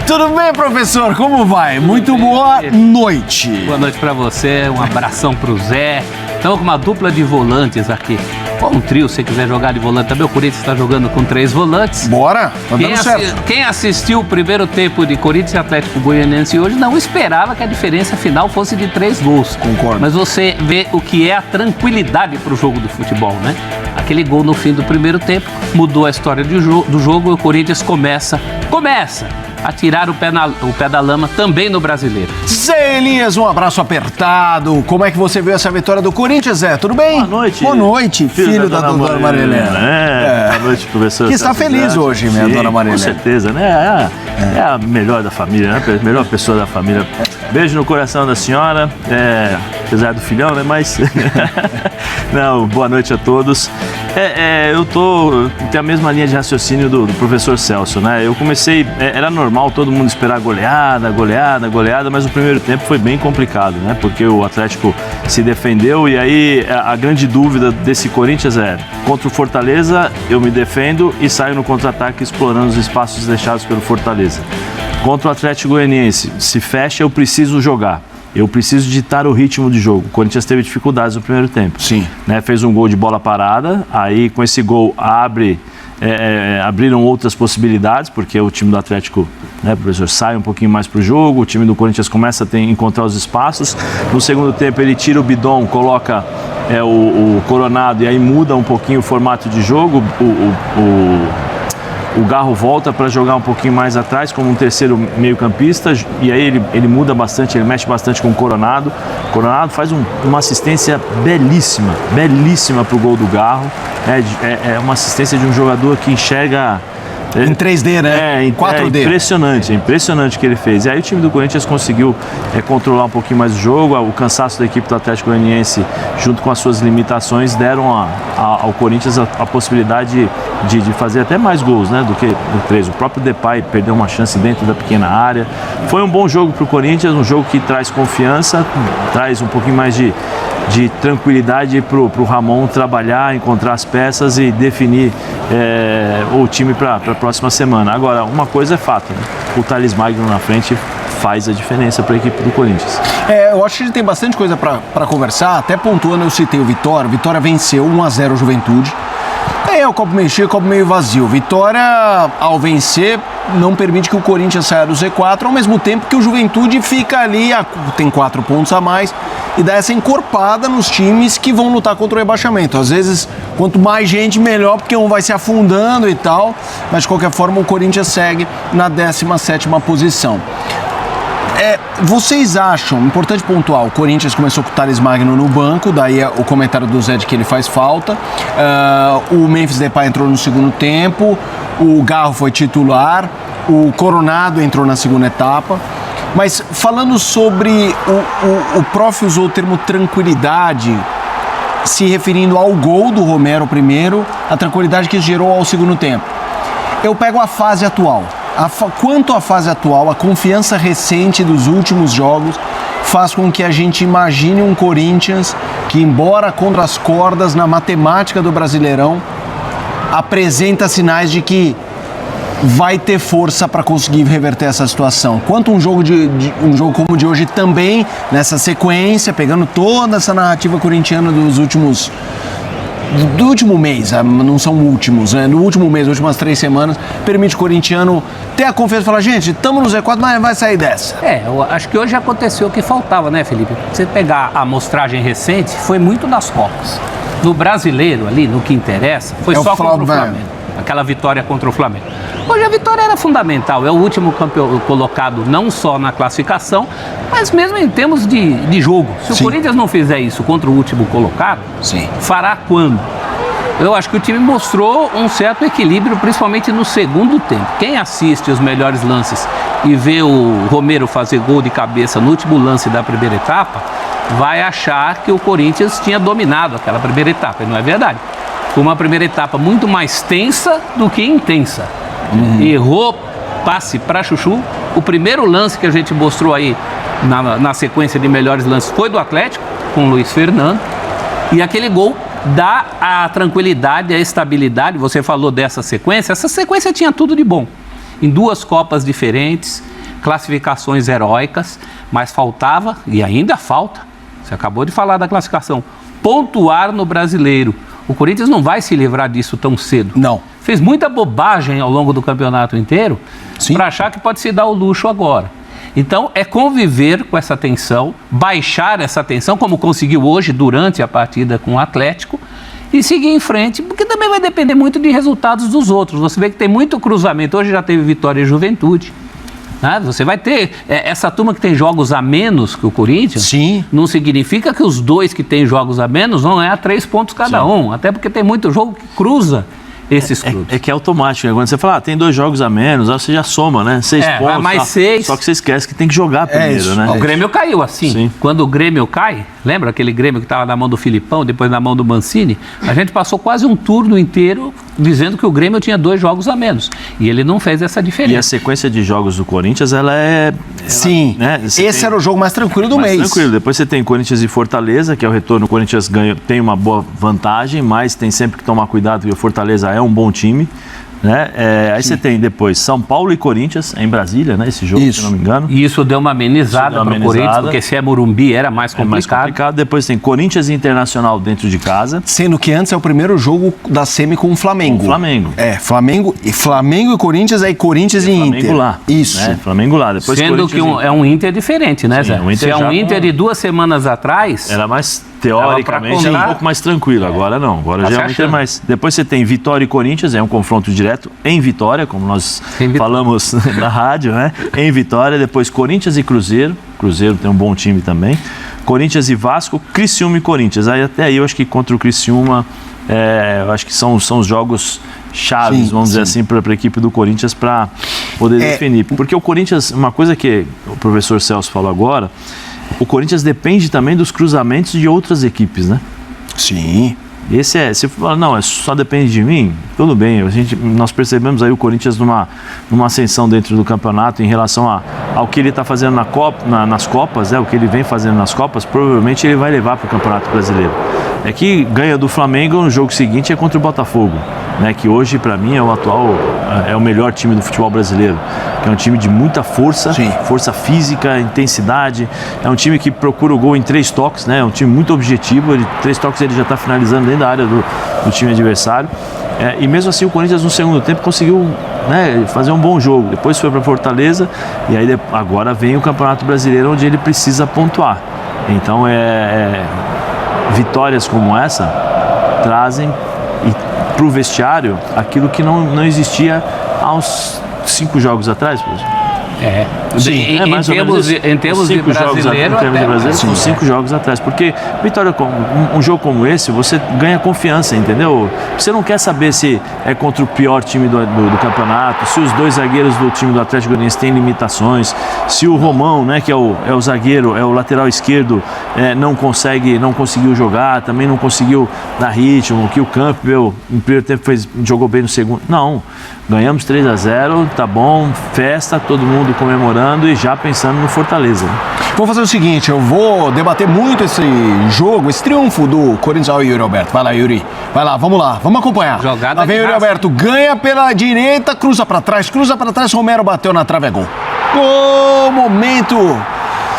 Tudo bem, professor? Como vai? Muito boa noite. Boa noite pra você, um abração pro Zé. Estamos com uma dupla de volantes aqui. Ou um trio, se você quiser jogar de volante também. O Corinthians está jogando com 3 volantes. Bora, tá dando certo. Quem assistiu o primeiro tempo de Corinthians e Atlético Goianiense hoje não esperava que a diferença final fosse de 3 gols. Concordo. Mas você vê o que é a tranquilidade pro jogo do futebol, né? Aquele gol no fim do primeiro tempo mudou a história do jogo e o Corinthians começa a tirar o pé da lama também no Brasileiro. Zé Elias, um abraço apertado. Como é que você viu essa vitória do Corinthians, Zé? Tudo bem? Boa noite. Boa noite, filho da dona Maria Helena. Boa noite, professor. Que está feliz hoje, minha dona Maria Helena. Com certeza, né? É a melhor da família, né? A melhor pessoa da família. Beijo no coração da senhora, apesar do filhão, né? Mas, não, boa noite a todos. Eu tenho a mesma linha de raciocínio do professor Celso, né? Eu comecei, era normal todo mundo esperar goleada, mas o primeiro tempo foi bem complicado, né? Porque o Atlético se defendeu e aí a grande dúvida desse Corinthians contra o Fortaleza eu me defendo e saio no contra-ataque explorando os espaços deixados pelo Fortaleza. Contra o Atlético Goianiense, se fecha, eu preciso jogar. Eu preciso ditar o ritmo de jogo. O Corinthians teve dificuldades no primeiro tempo. Sim. Né? Fez um gol de bola parada, aí com esse gol abriram outras possibilidades, porque o time do Atlético, né, professor, sai um pouquinho mais para o jogo, o time do Corinthians começa a encontrar os espaços. No segundo tempo ele tira o Bidon, coloca o Coronado e aí muda um pouquinho o formato de jogo. O Garro volta para jogar um pouquinho mais atrás como um terceiro meio-campista e aí ele muda bastante, ele mexe bastante com o Coronado. O Coronado faz uma assistência belíssima para o gol do Garro. É uma assistência de um jogador que enxerga em 3D, né? Em 4D. É impressionante o que ele fez. E aí o time do Corinthians conseguiu controlar um pouquinho mais o jogo. O cansaço da equipe do Atlético Goianiense, junto com as suas limitações, deram ao Corinthians a possibilidade de fazer até mais gols, né, do que 3. O próprio Depay perdeu uma chance dentro da pequena área. Foi um bom jogo para o Corinthians, um jogo que traz confiança, traz um pouquinho mais de tranquilidade para o Ramon trabalhar, encontrar as peças e definir o time para a próxima semana. Agora, uma coisa é fato, né? O Thales Magno na frente faz a diferença para a equipe do Corinthians. Eu acho que a gente tem bastante coisa para conversar, até pontuando, eu citei o Vitória. Vitória venceu 1-0 o Juventude. É o copo meio cheio, copo meio vazio. Vitória, ao vencer, não permite que o Corinthians saia do Z4, ao mesmo tempo que o Juventude fica ali, tem 4 pontos a mais, e dá essa encorpada nos times que vão lutar contra o rebaixamento. Às vezes, quanto mais gente, melhor, porque um vai se afundando e tal, mas de qualquer forma o Corinthians segue na 17ª posição. Vocês acham, importante pontuar, o Corinthians começou com o Thales Magno no banco, daí o comentário do Zé de que ele faz falta, o Memphis Depay entrou no segundo tempo, o Garro foi titular, o Coronado entrou na segunda etapa, mas falando sobre o prof usou o termo tranquilidade, se referindo ao gol do Romero primeiro, a tranquilidade que gerou ao segundo tempo. Eu pego a fase atual. Quanto à fase atual, a confiança recente dos últimos jogos faz com que a gente imagine um Corinthians que, embora contra as cordas na matemática do Brasileirão, apresenta sinais de que vai ter força para conseguir reverter essa situação. Quanto um jogo como o de hoje também, nessa sequência, pegando toda essa narrativa corintiana do último mês, não são últimos, né? No último mês, nas últimas 3 semanas, permite o corintiano ter a confiança e falar, gente, estamos no Z4, mas vai sair dessa. Eu acho que hoje aconteceu o que faltava, né, Felipe? Você pegar a amostragem recente, foi muito das Copas. No Brasileiro ali, no que interessa, foi só contra o Flamengo. Aquela vitória contra o Flamengo. Hoje a vitória era fundamental, é o último campeão colocado não só na classificação, mas mesmo em termos de jogo. Se o Corinthians não fizer isso contra o último colocado, fará quando? Eu acho que o time mostrou um certo equilíbrio, principalmente no segundo tempo. Quem assiste os melhores lances e vê o Romero fazer gol de cabeça no último lance da primeira etapa, vai achar que o Corinthians tinha dominado aquela primeira etapa, e não é verdade. Foi uma primeira etapa muito mais tensa do que intensa. Errou passe para Chuchu. O primeiro lance que a gente mostrou aí na sequência de melhores lances foi do Atlético, com o Luiz Fernando. E aquele gol dá a tranquilidade, a estabilidade. Você falou dessa sequência. Essa sequência tinha tudo de bom. em 2 Copas diferentes, classificações heróicas, mas faltava, e ainda falta, você acabou de falar da classificação, pontuar no Brasileiro. O Corinthians não vai se livrar disso tão cedo. Não. Fez muita bobagem ao longo do campeonato inteiro para achar que pode se dar o luxo agora. Então, é conviver com essa tensão, baixar essa tensão, como conseguiu hoje durante a partida com o Atlético, e seguir em frente, porque também vai depender muito de resultados dos outros. Você vê que tem muito cruzamento. Hoje já teve Vitória e Juventude. Né? Você vai ter essa turma que tem jogos a menos que o Corinthians. Sim. Não significa que os 2 que têm jogos a menos vão ganhar 3 pontos cada um. Até porque tem muito jogo que cruza esses clubes. É que é automático, né? Quando você fala, tem 2 jogos a menos, aí você já soma, né? 6 pontos. Mais 6. Só que você esquece que tem que jogar primeiro, né? O Grêmio caiu assim. Sim. Quando o Grêmio cai, lembra aquele Grêmio que estava na mão do Filipão, depois na mão do Mancini? A gente passou quase um turno inteiro dizendo que o Grêmio tinha 2 jogos a menos. E ele não fez essa diferença. E a sequência de jogos do Corinthians, Sim. Né? Esse era o jogo mais tranquilo do mês. Tranquilo. Depois você tem Corinthians e Fortaleza, que é o retorno. O Corinthians tem uma boa vantagem, mas tem sempre que tomar cuidado, porque o Fortaleza é um bom time. Né? Aí você tem depois São Paulo e Corinthians em Brasília, né? Esse jogo, se não me engano. E isso deu uma amenizada para o Corinthians, porque se é Morumbi era mais complicado. Depois tem Corinthians e Internacional dentro de casa. Sendo que antes é o primeiro jogo da semi com o Flamengo. Com o Flamengo. Flamengo e Corinthians, aí Corinthians e Inter. Flamengo lá. Isso. Né? Flamengo lá. Depois sendo que é um Inter diferente, né, Zé? Se é um Inter de 2 semanas atrás... Era mais... Teoricamente, um pouco mais tranquilo. Agora não. Agora já é mais. Depois você tem Vitória e Corinthians, é um confronto direto em Vitória, como nós falamos na rádio, né? Em Vitória. Depois Corinthians e Cruzeiro. Cruzeiro tem um bom time também. Corinthians e Vasco, Criciúma e Corinthians. Até aí eu acho que contra o Criciúma, eu acho que são os jogos chaves, vamos dizer assim, para a equipe do Corinthians para poder definir. Porque o Corinthians, uma coisa que o professor Celso falou agora, o Corinthians depende também dos cruzamentos de outras equipes, né? Sim. Se fala, não, só depende de mim, tudo bem. Nós percebemos aí o Corinthians numa ascensão dentro do campeonato em relação ao que ele está fazendo nas Copas, o que ele vem fazendo nas Copas, provavelmente ele vai levar para o Campeonato Brasileiro. É que ganha do Flamengo no jogo seguinte é contra o Botafogo, né? Que hoje, para mim, é o melhor time do futebol brasileiro. Que é um time de muita força, força física, intensidade. É um time que procura o gol em 3 toques, né? É um time muito objetivo. 3 toques ele já está finalizando dentro da área do time adversário. E mesmo assim o Corinthians no segundo tempo conseguiu, né, fazer um bom jogo. Depois foi para Fortaleza e aí agora vem o Campeonato Brasileiro, onde ele precisa pontuar. Então vitórias como essa trazem para o vestiário aquilo que não existia há uns 5 jogos atrás, professor. Sim, em termos de brasileiro, são 5 jogos atrás. Porque, Vitória, um jogo como esse, você ganha confiança, entendeu? Você não quer saber se é contra o pior time do campeonato, se os 2 zagueiros do time do Atlético Goianiense têm limitações, se o Romão, né, que é o zagueiro, é o lateral esquerdo, não conseguiu jogar, também não conseguiu dar ritmo, que o Campbell, no primeiro tempo, jogou bem no segundo. Não. Ganhamos 3-0, tá bom, festa, todo mundo comemorando e já pensando no Fortaleza. Vou fazer o seguinte, eu vou debater muito esse jogo, esse triunfo do Corinthians. Olha o Yuri Alberto, vai lá, Yuri. Vai lá, vamos acompanhar. Jogada lá vem o Yuri Alberto, ganha pela direita, cruza pra trás, Romero bateu na trave, é gol. Gol, momento...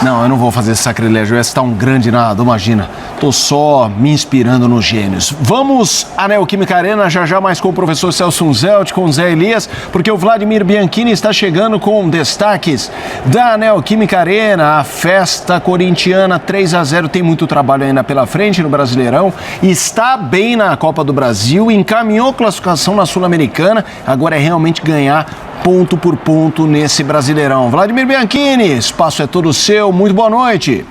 Não, eu não vou fazer esse sacrilégio, esse tá um grande nada, imagina. Tô só me inspirando nos gênios. Vamos à Neoquímica Arena, já mais com o professor Celso Unzelt, com o Zé Elias, porque o Vladimir Bianchini está chegando com destaques da Neoquímica Arena. A festa corintiana 3-0, tem muito trabalho ainda pela frente no Brasileirão. Está bem na Copa do Brasil, encaminhou classificação na Sul-Americana, agora é realmente ganhar ponto por ponto nesse Brasileirão. Vladimir Bianchini, espaço é todo seu, muito boa noite.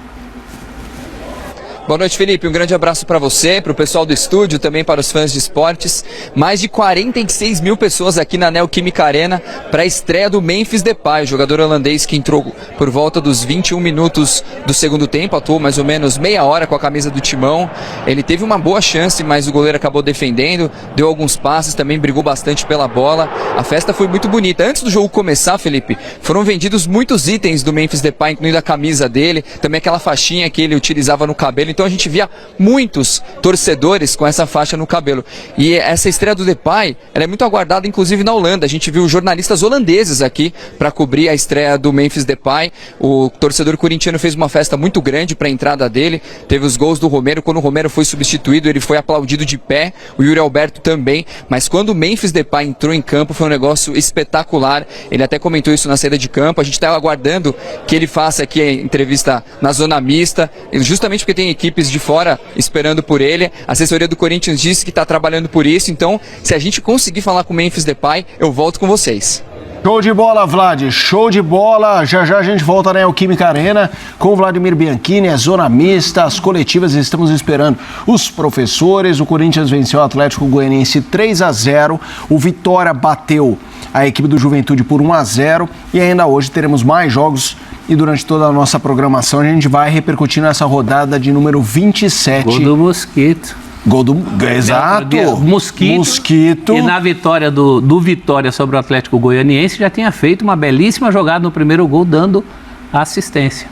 Boa noite, Felipe. Um grande abraço para você, para o pessoal do estúdio, também para os fãs de esportes. Mais de 46 mil pessoas aqui na Neoquímica Arena para a estreia do Memphis Depay, o jogador holandês que entrou por volta dos 21 minutos do segundo tempo, atuou mais ou menos meia hora com a camisa do Timão. Ele teve uma boa chance, mas o goleiro acabou defendendo, deu alguns passes, também brigou bastante pela bola. A festa foi muito bonita. Antes do jogo começar, Felipe, foram vendidos muitos itens do Memphis Depay, incluindo a camisa dele, também aquela faixinha que ele utilizava no cabelo. então a gente via muitos torcedores com essa faixa no cabelo. E essa estreia do Depay, ela é muito aguardada, inclusive na Holanda. A gente viu jornalistas holandeses aqui para cobrir a estreia do Memphis Depay. O torcedor corintiano fez uma festa muito grande para a entrada dele. Teve os gols do Romero. Quando o Romero foi substituído, ele foi aplaudido de pé. O Yuri Alberto também. Mas quando o Memphis Depay entrou em campo, foi um negócio espetacular. Ele até comentou isso na saída de campo. A gente está aguardando que ele faça aqui a entrevista na zona mista, justamente porque tem equipes de fora esperando por ele. A assessoria do Corinthians disse que está trabalhando por isso. Então, se a gente conseguir falar com o Memphis Depay, eu volto com vocês. Show de bola, Vlad, show de bola. Já já a gente volta na Neoquímica Arena com o Vladimir Bianchini, a zona mista, as coletivas, estamos esperando os professores. O Corinthians venceu o Atlético Goianiense 3-0, o Vitória bateu a equipe do Juventude por 1-0 e ainda hoje teremos mais jogos e durante toda a nossa programação a gente vai repercutindo essa rodada de número 27. Gol do Mosquito. Gol do... Exato. Mosquito. E na vitória do Vitória sobre o Atlético Goianiense já tinha feito uma belíssima jogada no primeiro gol, dando assistência.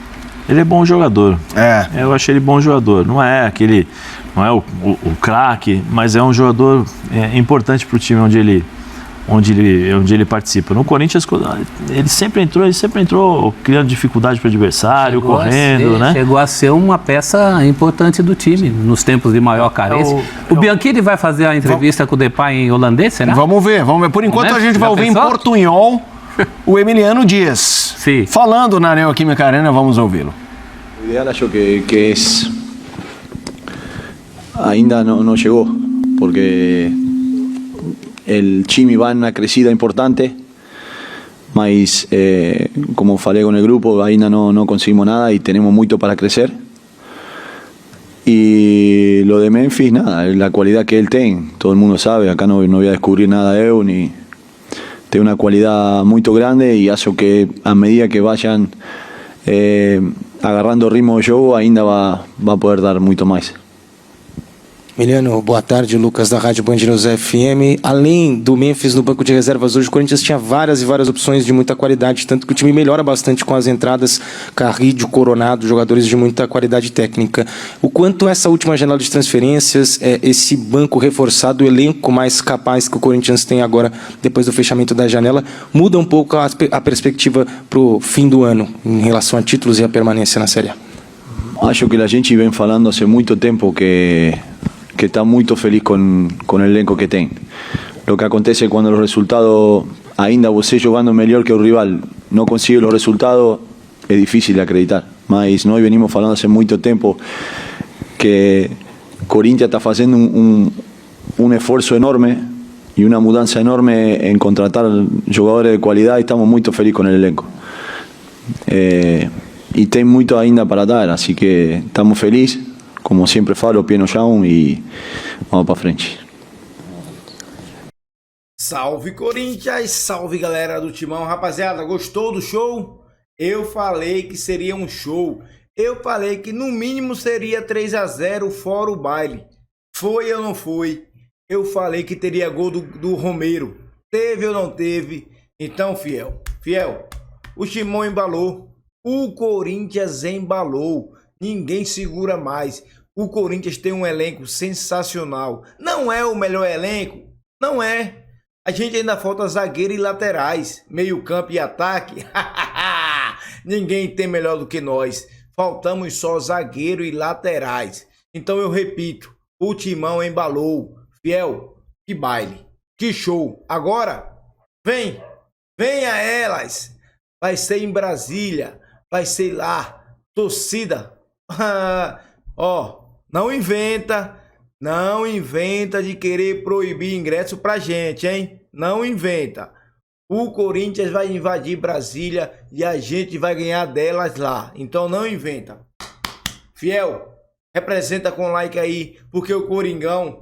Ele é bom jogador. Eu achei ele bom jogador. Não é o craque, mas é um jogador importante para o time onde ele participa. No Corinthians, ele sempre entrou criando dificuldade para o adversário, correndo, né? Chegou a ser uma peça importante do time nos tempos de maior carência. O Bianchini vai fazer a entrevista com o Depay em holandês, será? Vamos ver. Por enquanto a gente vai ouvir em portunhol o Emiliano Dias. Sim. Falando na Neoquímica Arena, vamos ouvi-lo. O ideal acho que ainda não chegou, porque el Chimi va en una crecida importante, mas como falei con el grupo, ainda no conseguimos nada y tenemos mucho para crecer. Y lo de Memphis, nada, la cualidad que él tiene, todo el mundo sabe, acá no voy a descubrir nada de él, ni tiene una cualidad muy grande y hace que a medida que vayan agarrando ritmo de jogo, ainda va a poder dar mucho más. Emiliano, boa tarde, Lucas da Rádio Band News FM. Além do Memphis no banco de reservas hoje, o Corinthians tinha várias opções de muita qualidade, tanto que o time melhora bastante com as entradas, Carrillo, Coronado, jogadores de muita qualidade técnica. O quanto essa última janela de transferências, esse banco reforçado, o elenco mais capaz que o Corinthians tem agora, depois do fechamento da janela, muda um pouco a perspectiva para o fim do ano, em relação a títulos e a permanência na Série A? Acho que a gente vem falando há muito tempo que está muy feliz con el elenco que tiene. Lo que acontece cuando los resultados, ainda você jugando mejor que el rival, no consigue los resultados, es difícil de acreditar. Mas nós venimos falando hace mucho tiempo que Corinthians está haciendo un esfuerzo enorme y una mudanza enorme en contratar jugadores de calidad y estamos muy felices con el elenco. Y tem muito ainda para dar, así que estamos felizes. Como sempre falo, pé no chão e vamos para frente. Salve Corinthians, salve galera do Timão. Rapaziada, gostou do show? Eu falei que seria um show. Eu falei que no mínimo seria 3-0 fora o baile. Foi ou não foi? Eu falei que teria gol do Romero. Teve ou não teve? Então, fiel, o Timão embalou. O Corinthians embalou. Ninguém segura mais. O Corinthians tem um elenco sensacional. Não é o melhor elenco? Não é. A gente ainda falta zagueiro e laterais. Meio campo e ataque. Ninguém tem melhor do que nós. Faltamos só zagueiro e laterais. Então eu repito. O Timão embalou. Fiel, que baile. Que show. Agora, venha elas. Vai ser em Brasília. Vai ser lá. Torcida. Não inventa de querer proibir ingresso pra gente, hein? Não inventa. O Corinthians vai invadir Brasília e a gente vai ganhar delas lá. Então não inventa. Fiel, representa com like aí, porque o Coringão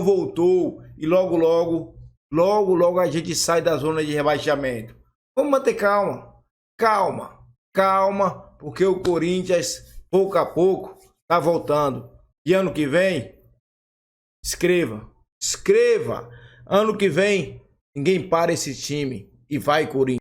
voltou e logo a gente sai da zona de rebaixamento. Vamos manter calma, porque o Corinthians, pouco a pouco, tá voltando. E ano que vem, escreva. Ano que vem, ninguém para esse time. E vai, Corinthians.